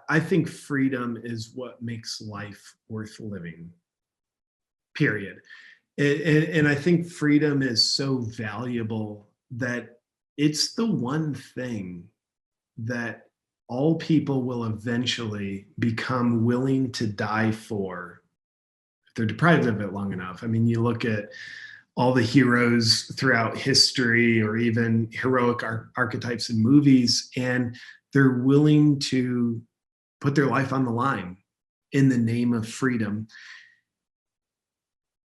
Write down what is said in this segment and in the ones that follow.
I think freedom is what makes life worth living, period. And I think freedom is so valuable that it's the one thing that all people will eventually become willing to die for if they're deprived of it long enough. I mean, you look at all the heroes throughout history or even heroic archetypes in movies, and they're willing to put their life on the line in the name of freedom.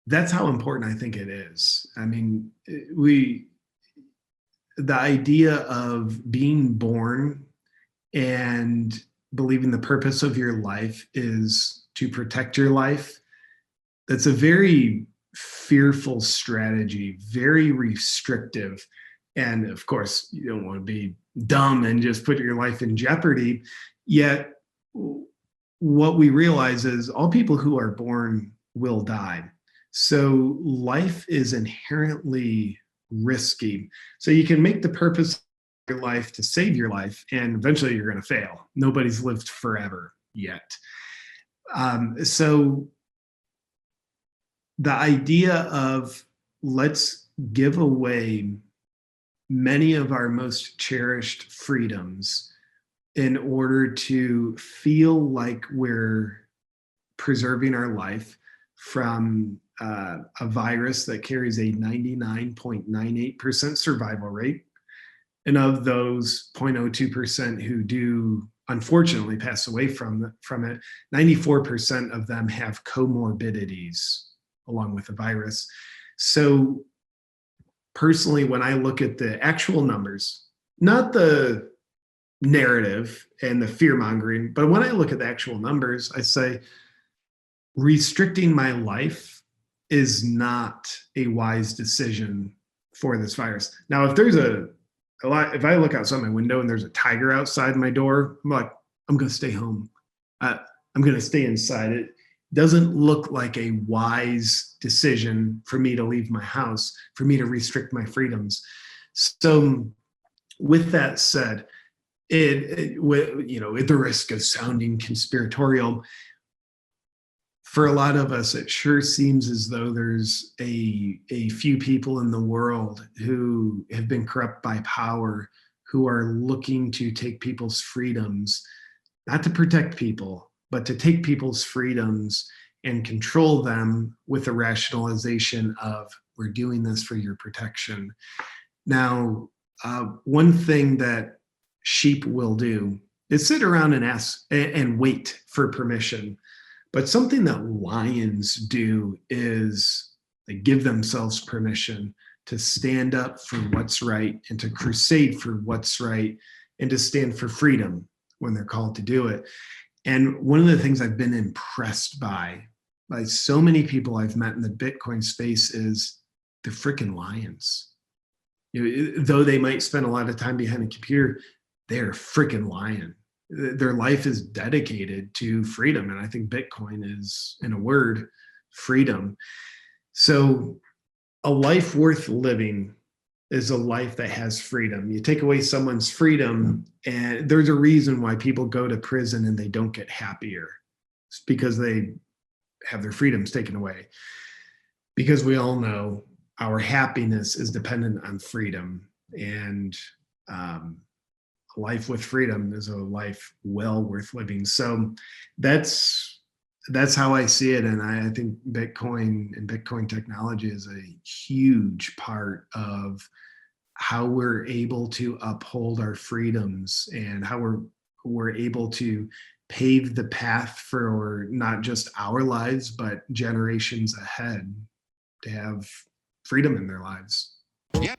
That's how important I think it is. I mean, the idea of being born and believing the purpose of your life is to protect your life, that's a very fearful strategy, very restrictive. And of course, you don't want to be dumb and just put your life in jeopardy. Yet, what we realize is all people who are born will die. So life is inherently risky. So you can make the purpose of your life to save your life, and eventually you're going to fail. Nobody's lived forever yet. So the idea of let's give away many of our most cherished freedoms in order to feel like we're preserving our life from a virus that carries a 99.98% survival rate. And of those 0.02% who do unfortunately pass away from it, 94% of them have comorbidities along with the virus. So personally, when I look at the actual numbers, not the narrative and the fear mongering, but when I look at the actual numbers, I say restricting my life is not a wise decision for this virus. Now, if there's if I look outside my window and there's a tiger outside my door, I'm like, I'm going to stay home. I'm going to stay inside. It doesn't look like a wise decision for me to leave my house, for me to restrict my freedoms. So with that said, at the risk of sounding conspiratorial, for a lot of us, it sure seems as though there's a few people in the world who have been corrupt by power, who are looking to take people's freedoms, not to protect people, but to take people's freedoms and control them with the rationalization of, we're doing this for your protection. Now, one thing that sheep will do is sit around and ask and wait for permission. But something that lions do is they give themselves permission to stand up for what's right and to crusade for what's right and to stand for freedom when they're called to do it. And one of the things I've been impressed by so many people I've met in the Bitcoin space is the freaking lions. Though they might spend a lot of time behind a computer, they're a freaking lion. Their life is dedicated to freedom. And I think Bitcoin is, in a word, freedom. So a life worth living is a life that has freedom. You take away someone's freedom, and there's a reason why people go to prison and they don't get happier. It's because they have their freedoms taken away. Because we all know our happiness is dependent on freedom. And life with freedom is a life well worth living. So that's how I see it. And I think Bitcoin and Bitcoin technology is a huge part of how we're able to uphold our freedoms and how we're able to pave the path for not just our lives, but generations ahead to have freedom in their lives. Yep.